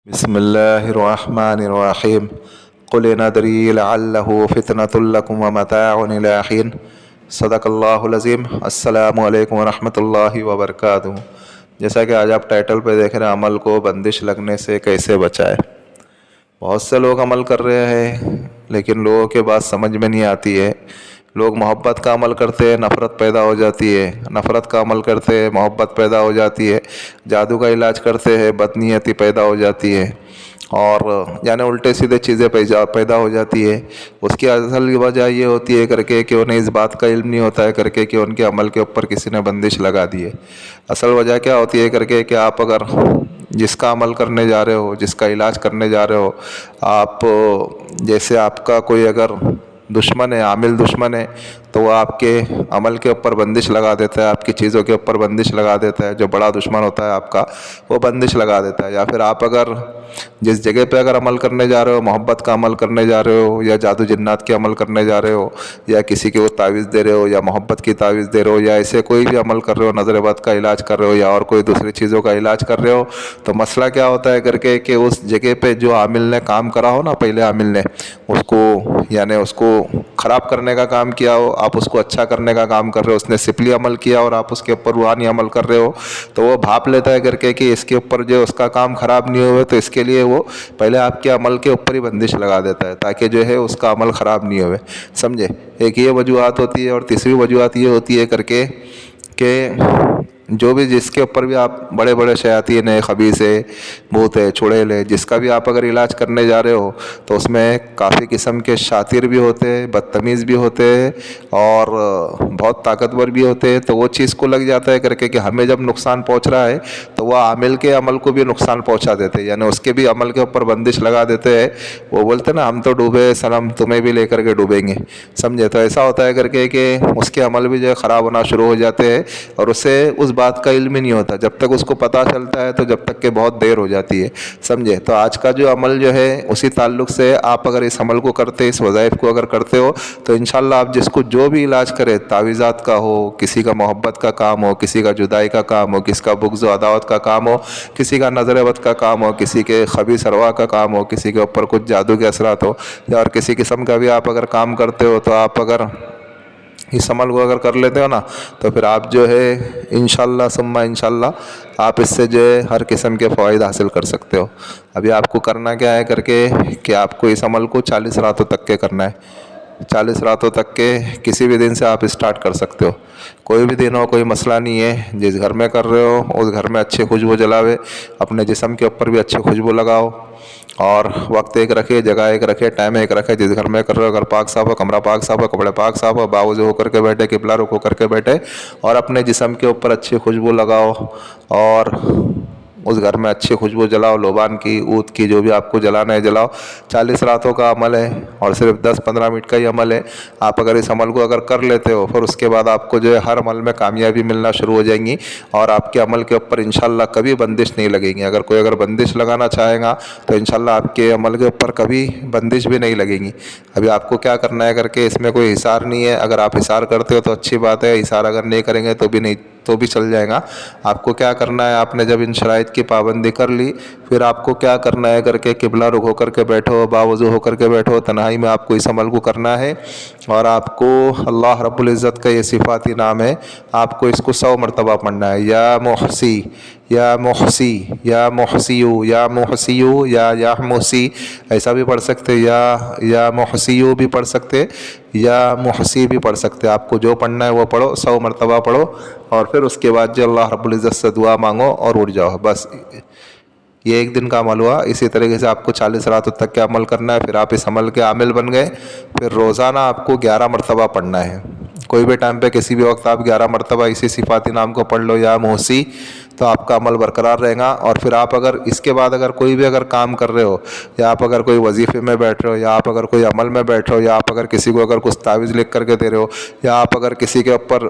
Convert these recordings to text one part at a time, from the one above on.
بسم اللہ الرحمن الرحیم قل ندری لعلہ فتنۃ لکم ومتاع الی حین صدق اللہ العظیم۔ السلام علیکم ورحمۃ اللہ وبرکاتہ۔ جیسا کہ آج آپ ٹائٹل پہ دیکھ رہے ہیں، عمل کو بندش لگنے سے کیسے بچائے۔ بہت سے لوگ عمل کر رہے ہیں لیکن لوگوں کے بات سمجھ میں نہیں آتی ہے۔ لوگ محبت کا عمل کرتے ہیں، نفرت پیدا ہو جاتی ہے، نفرت کا عمل کرتے ہیں، محبت پیدا ہو جاتی ہے، جادو کا علاج کرتے ہیں، بدنیتی پیدا ہو جاتی ہے، اور یعنی الٹے سیدھے چیزیں پیدا ہو جاتی ہے۔ اس کی اصل وجہ یہ ہوتی ہے کر کے کہ انہیں اس بات کا علم نہیں ہوتا ہے کر کے کہ ان کے عمل کے اوپر کسی نے بندش لگا دی ہے۔ اصل وجہ کیا ہوتی ہے کر کے کہ آپ اگر جس کا عمل کرنے جا رہے ہو، جس کا علاج کرنے جا رہے ہو، آپ جیسے آپ کا کوئی اگر دشمن ہے، عامل دشمن ہے، تو وہ آپ کے عمل کے اوپر بندش لگا دیتا ہے، آپ کی چیزوں کے اوپر بندش لگا دیتا ہے۔ جو بڑا دشمن ہوتا ہے آپ کا، وہ بندش لگا دیتا ہے۔ یا پھر آپ اگر جس جگہ پہ اگر عمل کرنے جا رہے ہو، محبت کا عمل کرنے جا رہے ہو، یا جادو جنات کے عمل کرنے جا رہے ہو، یا کسی کے وہ تعویذ دے رہے ہو، یا محبت کی تعویذ دے رہے ہو، یا ایسے کوئی بھی عمل کر رہے ہو، نظر بد کا علاج کر رہے ہو، یا اور کوئی دوسری چیزوں کا علاج کر رہے ہو، تو مسئلہ کیا ہوتا ہے کر کے کہ اس جگہ پہ جو عامل نے کام کرا ہو نا، پہلے عامل نے اس کو یعنی اس کو خراب کرنے کا کام کیا ہو، آپ اس کو اچھا کرنے کا کام کر رہے ہو، اس نے سپلی عمل کیا اور آپ اس کے اوپر روحانی عمل کر رہے ہو، تو وہ بھاپ لیتا ہے کر کے کہ اس کے اوپر جو اس کا کام خراب نہیں ہوئے، تو اس کے لیے وہ پہلے آپ کے عمل کے اوپر ہی بندش لگا دیتا ہے تاکہ جو ہے اس کا عمل خراب نہیں ہوئے۔ سمجھے؟ ایک یہ وجوہات ہوتی ہے، اور تیسری وجوہات یہ ہوتی ہے کر کے کہ جو بھی جس کے اوپر بھی آپ بڑے بڑے شیاطین ہیں، خبیث ہے، بھوت ہے، چڑیل ہے، جس کا بھی آپ اگر علاج کرنے جا رہے ہو، تو اس میں کافی قسم کے شاطر بھی ہوتے ہیں، بدتمیز بھی ہوتے ہیں، اور بہت طاقتور بھی ہوتے ہیں۔ تو وہ چیز کو لگ جاتا ہے کر کے کہ ہمیں جب نقصان پہنچ رہا ہے تو وہ عامل کے عمل کو بھی نقصان پہنچا دیتے ہیں، یعنی اس کے بھی عمل کے اوپر بندش لگا دیتے ہیں۔ وہ بولتے ہیں نا، ہم تو ڈوبے سنم، تمہیں بھی لے کر کے ڈوبیں گے۔ سمجھے؟ تو ایسا ہوتا ہے کر کے کہ اس کے عمل بھی جو ہے خراب ہونا شروع ہو جاتے ہیں، اور اسے اس بات کا علم ہی نہیں ہوتا۔ جب تک اس کو پتہ چلتا ہے تو جب تک کہ بہت دیر ہو جاتی ہے۔ سمجھے؟ تو آج کا جو عمل جو ہے اسی تعلق سے آپ اگر اس عمل کو کرتے، اس وظائف کو اگر کرتے ہو، تو انشاءاللہ آپ جس کو جو بھی علاج کرے، تعویذات کا ہو، کسی کا محبت کا کام ہو، کسی کا جدائی کا کام ہو، کسی کا بغض و عداوت کا کام ہو، کسی کا نظر بد کا کام ہو، کسی کے خبیث ارواح کا کام ہو، کسی کے اوپر کچھ جادو کے اثرات ہو، یا اور کسی قسم کا بھی آپ اگر کام کرتے ہو، تو آپ اگر اس عمل کو اگر کر لیتے ہو نا، تو پھر آپ جو ہے انشاءاللہ ثم انشاءاللہ آپ اس سے جو ہے ہر قسم کے فوائد حاصل کر سکتے ہو۔ ابھی آپ کو کرنا کیا ہے کر کے کہ آپ کو اس عمل کو 40 راتوں تک کے کرنا ہے۔ 40 راتوں تک کے کسی بھی دن سے آپ اسٹارٹ کر سکتے ہو، کوئی بھی دن ہو، کوئی مسئلہ نہیں ہے۔ جس گھر میں کر رہے ہو اس گھر میں اچھی خوشبو جلاوے، اپنے جسم کے اوپر بھی اچھی خوشبو لگاؤ، اور وقت ایک رکھے، جگہ ایک رکھے، ٹائم ایک رکھے۔ جس گھر میں کر رہے ہو گھر پاک صاف ہو، کمرہ پاک صاف ہو، کپڑے پاک صاف ہو، باوضو ہو کر کے بیٹھے، قبلہ رخ ہو کر کے بیٹھے، اور اپنے جسم کے اوپر اچھی خوشبو لگاؤ، اور اس گھر میں اچھی خوشبو جلاؤ، لوبان کی، عود کی، جو بھی آپ کو جلانا ہے جلاؤ۔ 40 راتوں کا عمل ہے، اور صرف 10-15 منٹ کا ہی عمل ہے۔ آپ اگر اس عمل کو اگر کر لیتے ہو، پھر اس کے بعد آپ کو جو ہے ہر عمل میں کامیابی ملنا شروع ہو جائیں گی، اور آپ کے عمل کے اوپر انشاءاللہ کبھی بندش نہیں لگے گی۔ اگر کوئی بندش لگانا چاہے گا تو انشاءاللہ آپ کے عمل کے اوپر کبھی بندش بھی نہیں لگے گی۔ ابھی آپ کو کیا کرنا ہے کر کے، اس میں کوئی حصار نہیں ہے۔ اگر آپ حصار کرتے ہو تو اچھی بات ہے، حصار اگر نہیں کریں گے تو بھی چل جائے گا۔ آپ کو کیا کرنا ہے، آپ نے جب ان شرائط کی پابندی کر لی، پھر آپ کو کیا کرنا ہے کر کے قبلہ رخ ہو کر کے بیٹھو، باوضو ہو کر کے بیٹھو، تنہائی میں آپ کو اس عمل کو کرنا ہے، اور آپ کو اللہ رب العزت کا یہ صفاتی نام ہے، آپ کو اس کو 100 مرتبہ پڑھنا ہے۔ یا محسی، یا محسی، یا محسیو، یا محسیو، یا محسی، ایسا بھی پڑھ سکتے، یا محسیو بھی پڑھ سکتے، یا محسی بھی پڑھ سکتے۔ آپ کو جو پڑھنا ہے وہ پڑھو، 100 مرتبہ پڑھو، اور پھر اس کے بعد جو اللہ رب العزت سے دعا مانگو اور اٹھ جاؤ۔ بس یہ ایک دن کا عمل ہوا۔ اسی طریقے سے آپ کو 40 راتوں تک کے عمل کرنا ہے۔ پھر آپ اس عمل کے عامل بن گئے، پھر روزانہ آپ کو 11 مرتبہ پڑھنا ہے۔ کوئی بھی ٹائم پہ کسی بھی وقت آپ 11 مرتبہ اسی صفاتی نام کو پڑھ لو، یا محسی، تو آپ کا عمل برقرار رہے گا۔ اور پھر آپ اگر اس کے بعد اگر کوئی بھی اگر کام کر رہے ہو، یا آپ اگر کوئی وظیفے میں بیٹھ رہے ہو، یا آپ اگر کوئی عمل میں بیٹھ رہے ہو، یا آپ اگر کسی کو اگر کچھ تعویذ لکھ کر کے دے رہے ہو، یا آپ اگر کسی کے اوپر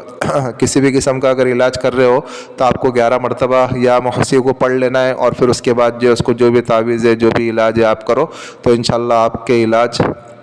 کسی بھی قسم کا اگر علاج کر رہے ہو، تو آپ کو 11 مرتبہ یا محسی کو پڑھ لینا ہے، اور پھر اس کے بعد جو اس کو جو بھی تعویذ ہے، جو بھی علاج ہے آپ کرو، تو انشاءاللہ آپ کے علاج